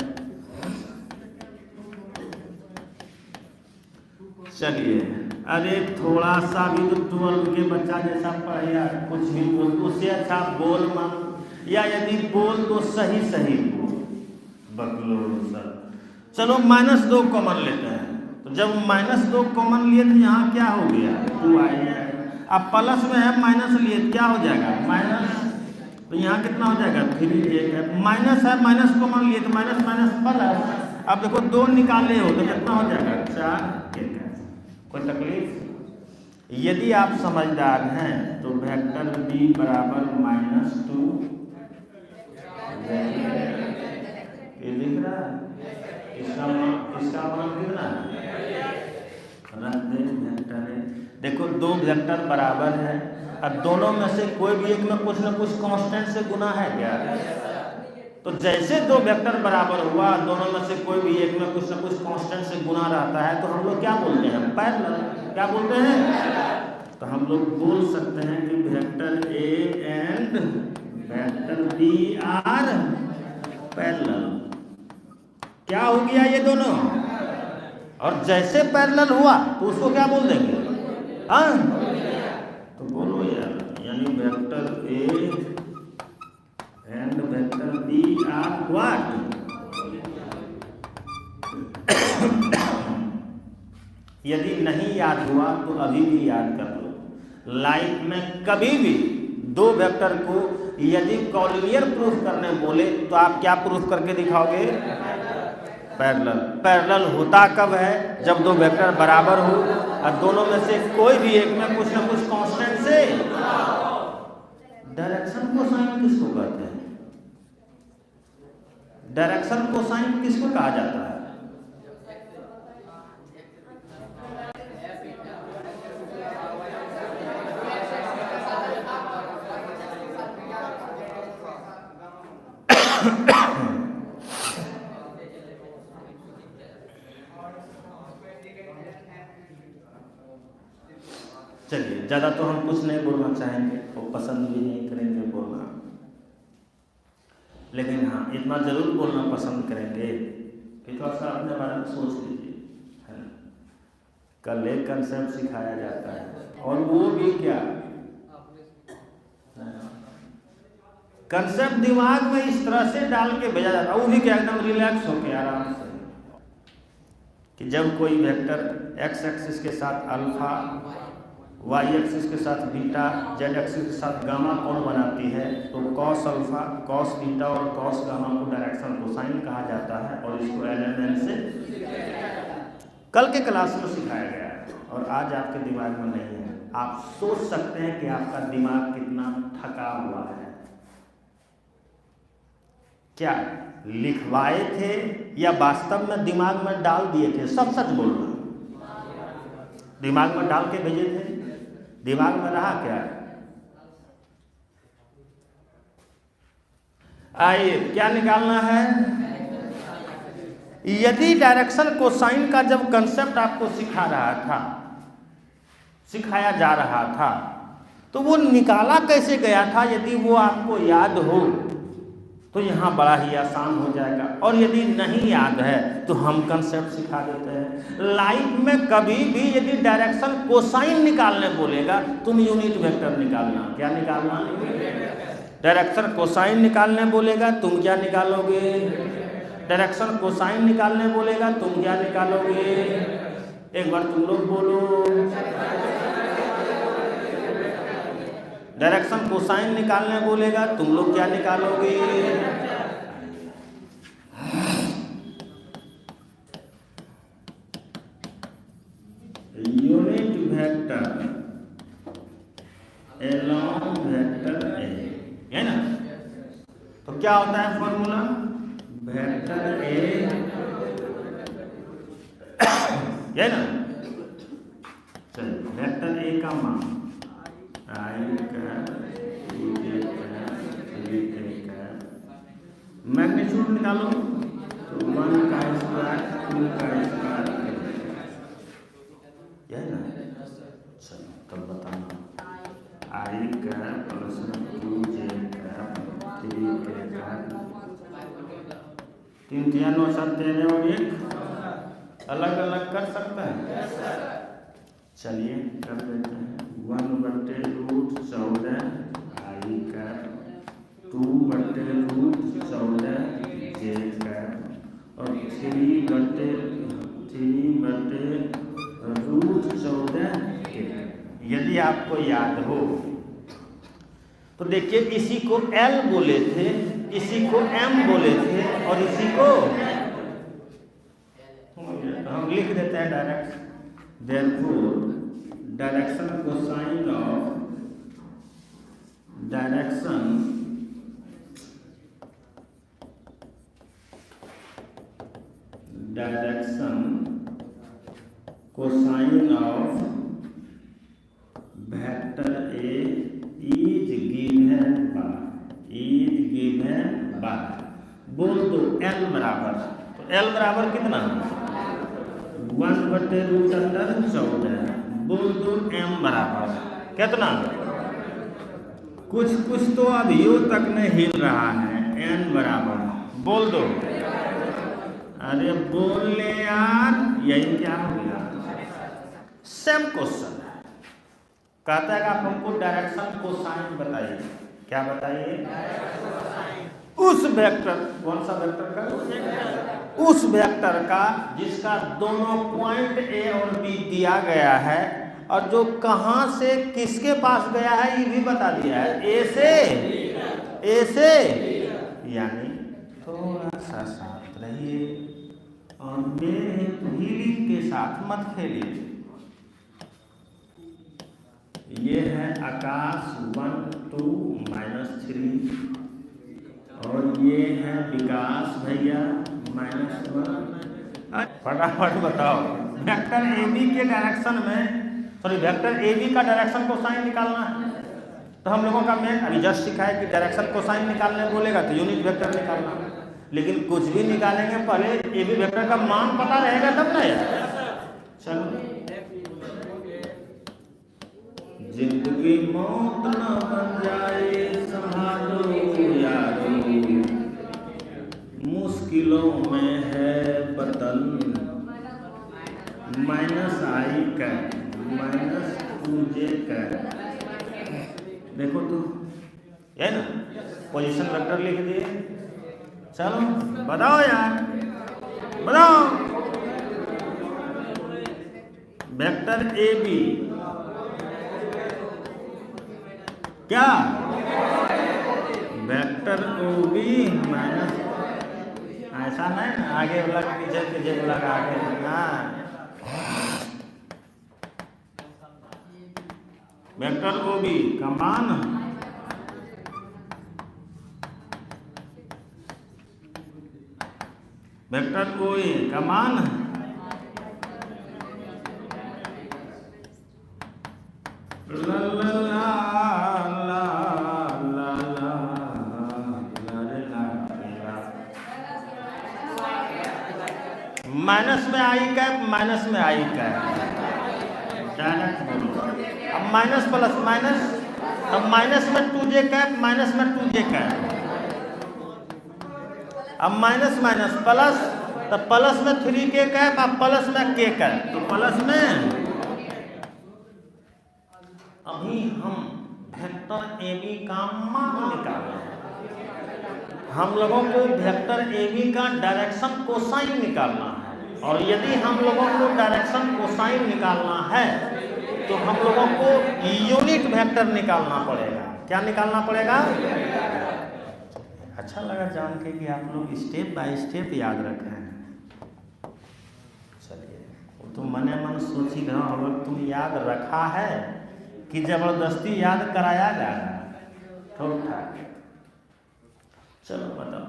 चलिए, अरे थोड़ा सा भी तो 12 के बच्चा जैसा पढ़े यार, कुछ भी बोल, उससे अच्छा बोल मान, या यदि बोल तो सही सही बोल। बकलो सर। चलो -2 कॉमन लेते हैं। तो जब -2 कॉमन लिए तो यहाँ क्या हो गया? 2i। अब प्लस में है माइनस लिए क्या हो जाएगा? माइनस। तो यहाँ कितना हो जाएगा? 3j। माइनस है, माइनस कॉमन लिए तो माइनस माइनस प्लस। अब देखो 2 निकाले हो तो कितना हो जाएगा? 4k। कोई तकलीफ? यदि आप समझदार हैं तो वेक्टर b बराबर -2 ये लिख रहा है। इसका मान कितना है? रख दे वेक्टर है। देखो दो वेक्टर बराबर है और दोनों में से कोई भी एक में कुछ ना कुछ कांस्टेंट से गुना है क्या? तो जैसे दो वेक्टर बराबर हुआ, दोनों में से कोई भी एक में कुछ ना कुछ कांस्टेंट से गुना रहता है, तो हम लोग क्या बोलते हैं? पैरेलल। क्या बोलते हैं? तो हम लोग बोल सकते हैं कि vector A and vector B are parallel. क्या हो गया ये दोनों? और जैसे पैरेलल हुआ तो उसको क्या बोल देंगे? तो बोलो यार, यानी vector A and vector B are what? यदि नहीं याद हुआ तो अभी भी याद कर लो। लाइफ में कभी भी दो वेक्टर को यदि कॉलिनियर प्रूफ करने बोले तो आप क्या प्रूफ करके दिखाओगे? पैरेलल। पैरेलल होता कब है? जब दो वेक्टर बराबर हो और दोनों में से कोई भी एक में कुछ ना कुछ कांस्टेंट से। डायरेक्शन कोसाइन किसको कहते हैं? डायरेक्शन कोसाइन किसको कहा जाता है? चलिए, ज़्यादा तो हम कुछ नहीं बोलना चाहेंगे, वो पसंद भी नहीं करेंगे बोलना, लेकिन हाँ इतना ज़रूर बोलना पसंद करेंगे कि थोड़ा सा अपने बारे में सोच लीजिए, है ना। कल एक कंसेप्ट सिखाया जाता है और वो भी क्या कंसेप्ट दिमाग में इस तरह से डाल के भेजा जाता है, वो भी क्या एकदम रिलैक्स होके आराम से, कि जब कोई वेक्टर x एक्सिस के साथ अल्फा वाई एक्सिस के साथ बीटा, जेड एक्सिस के साथ गामा कौन बनाती है? तो कॉस अल्फा, कॉस बीटा और कॉस गामा को डायरेक्शन कोसाइन कहा जाता है और इसको एलएमएन से कल के क्लास में सिखाया गया है और आज आपके दिमाग में नहीं है। आप सोच सकते हैं कि आपका दिमाग कितना थका हुआ है। क्या लिखवाए थे या वास्तव में दिमाग में डाल दिए थे? सब सच बोलना। दिमाग में डाल के भेजे थे? दिमाग में रहा क्या? आइए क्या निकालना है? यदि डायरेक्शन कोसाइन का जब कंसेप्ट आपको सिखाया जा रहा था तो वो निकाला कैसे गया था, यदि वो आपको याद हो तो यहाँ बड़ा ही आसान हो जाएगा। और यदि नहीं याद है तो हम कंसेप्ट सिखा देते हैं। लाइफ में कभी भी यदि डायरेक्शन कोसाइन निकालने बोलेगा तुम यूनिट वेक्टर निकालना। क्या निकालना? डायरेक्शन कोसाइन निकालने बोलेगा तुम क्या निकालोगे? डायरेक्शन कोसाइन निकालने बोलेगा तुम क्या निकालोगे? एक बार तुम लोग बोलो। डायरेक्शन कोसाइन निकालने बोलेगा तुम लोग क्या निकालोगे? Unit vector along vector A, है ना? तो क्या होता है फॉर्मूला? वेक्टर ए, है ना? चलिए वेक्टर ए का मान आई का मैग्नीट्यूड निकालो तो 1 का स्क्वायर 2 का स्क्वायर, यह ना? चलो तब बताना आई का प्लस 2j का 3k का 3 3 9 7 13 और 1 अलग अलग कर सकता है। चलिए कर देते हैं। 1/√14 आई का 2/√14 जे का और 3/√14 के। यदि आपको याद हो तो देखिए इसी को L बोले थे, इसी को M बोले थे और इसी को हम लिख देते हैं direct. Therefore direction cosine of vector A is given by बोल दो L बराबर। तो L बराबर कितना? 1/√14 बोल दो M बराबर कितना? कुछ तो अभियो तक नहीं हिल रहा है। N बराबर बोल दो। अरे बोल ले यार, यही क्या हो गया? सेम क्वेश्चन है। कहता है कि आप हमको डायरेक्शन कोसाइन बताइए। क्या बताइए? उस वेक्टर, कौन सा वेक्टर का? उस वेक्टर का जिसका दोनों पॉइंट A और B दिया गया है और जो कहां से किसके पास गया है ये भी बता दिया है। A से यानी थोड़ा सा साथ रहिए और मेरे हीलिंग के साथ मत खेलिए। ये है आकाश 1 2 -3 और ये है विकास भैया -1। फटाफट बताओ वेक्टर AB के डायरेक्शन में, सॉरी वेक्टर AB का डायरेक्शन कोसाइन निकालना है। तो हम लोगों का मेन अभी जस्ट सीखा है कि डायरेक्शन कोसाइन निकालने बोलेगा तो यूनिट वेक्टर निकालना, लेकिन कुछ भी निकालेंगे पहले AB वेक्टर का मान पता रहेगा तब ना यार। चलो जिंदगी मौत न बन जाए संभालो यारो, मुश्किलों में है वतन। -i का -2j का, देखो तो है ना, पोजीशन वेक्टर लिख दिए। चलो बताओ यार, बताओ वेक्टर AB क्या वेक्टर ओ बी माइनस, ऐसा नहीं ना आगे वाला पीछे पीछे वाला आगे ना, वेक्टर ओ बी का मान वेक्टर ओ ए का मान ला ला ला ला ला ला माइनस में आई कैप माइनस में आई कैप डायरेक्ट बोलो। अब माइनस प्लस माइनस, अब माइनस में 2j कैप माइनस में 2j कैप, अब माइनस माइनस प्लस, तो प्लस में 3k कैप अब प्लस में k कैप, तो प्लस में अभी हम वेक्टर AB का मान निकालें। हम लोगों को वेक्टर AB का डायरेक्शन कोसाइन निकालना है, और यदि हम लोगों को डायरेक्शन कोसाइन निकालना है तो हम लोगों को यूनिट वेक्टर निकालना पड़ेगा। क्या निकालना पड़ेगा? अच्छा लगा जान के कि आप लोग स्टेप बाय स्टेप याद रखे हैं। चलिए, वो तो मने मन सोची रहा अगर तुम याद रखा है कि जबरदस्ती याद कराया जा रहा है, ठीक ठाक। चलो बताओ,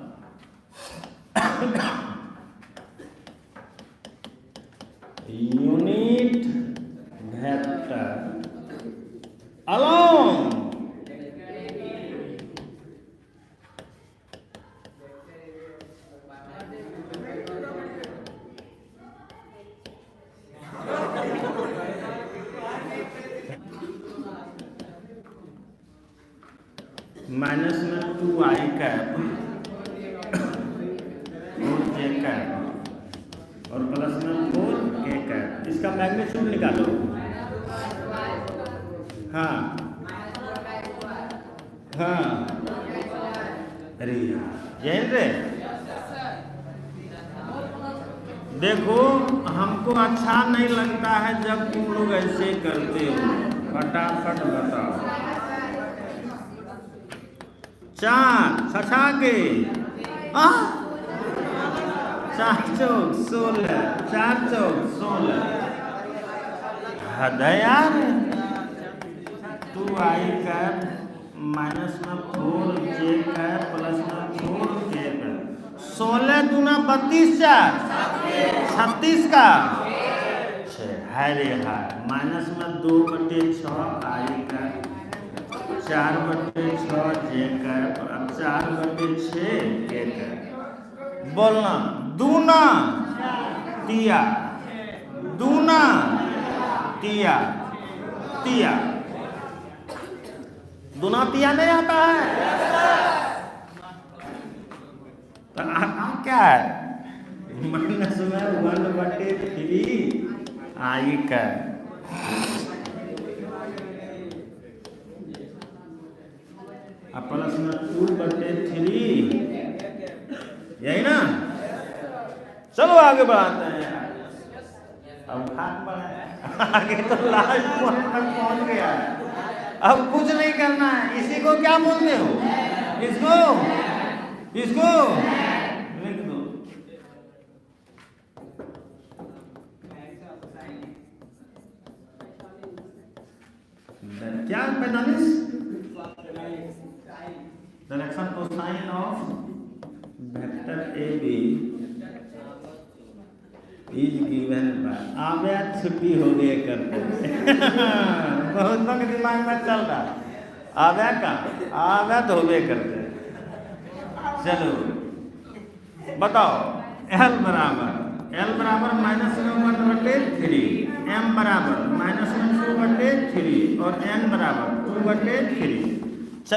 यूनिट वेक्टर अलोंग माइनस में 2i कैप और j कैप और प्लस में 4k कैप, इसका मैग्नीट्यूड निकालो। हाँ हाँ, अरे जैन रे देखो, हमको अच्छा नहीं लगता है जब तुम लोग ऐसे करते हो। फटाफट बताओ। 4 छछा के 4 चौक 16, 4 चौक 16। यार 2i कैप माइनस में 4j कैप प्लस में 4k कैप, 16 दूना 32, 4 36 का 6 है रे है। माइनस में 2/6 i कैप, 4/6 j कैप, अब 4/6 k कैप। बोलना दूना तिया, दूना तिया, तिया दूना तिया नहीं आता है तो आता क्या है? माइनस में 1/3 आई का, अब प्लस में 2/3, यही ना। चलो आगे बढ़ाते हैं। अब हाथ बढ़ाए आगे तो लास्ट पॉइंट तक पहुंच गया है। अब कुछ नहीं करना है। इसी को क्या बोलते हो? इसको इसको लिख दो। क्या 45 direction cosine of vector AB is given by. आवे छुट्टी हो गए करते बहुत लोग के दिमाग में चल रहा आवे का आवे तो होबे करते। चलो बताओ, L बराबर माइनस में 1/3, M बराबर माइनस में 2/3 और N बराबर 2/3।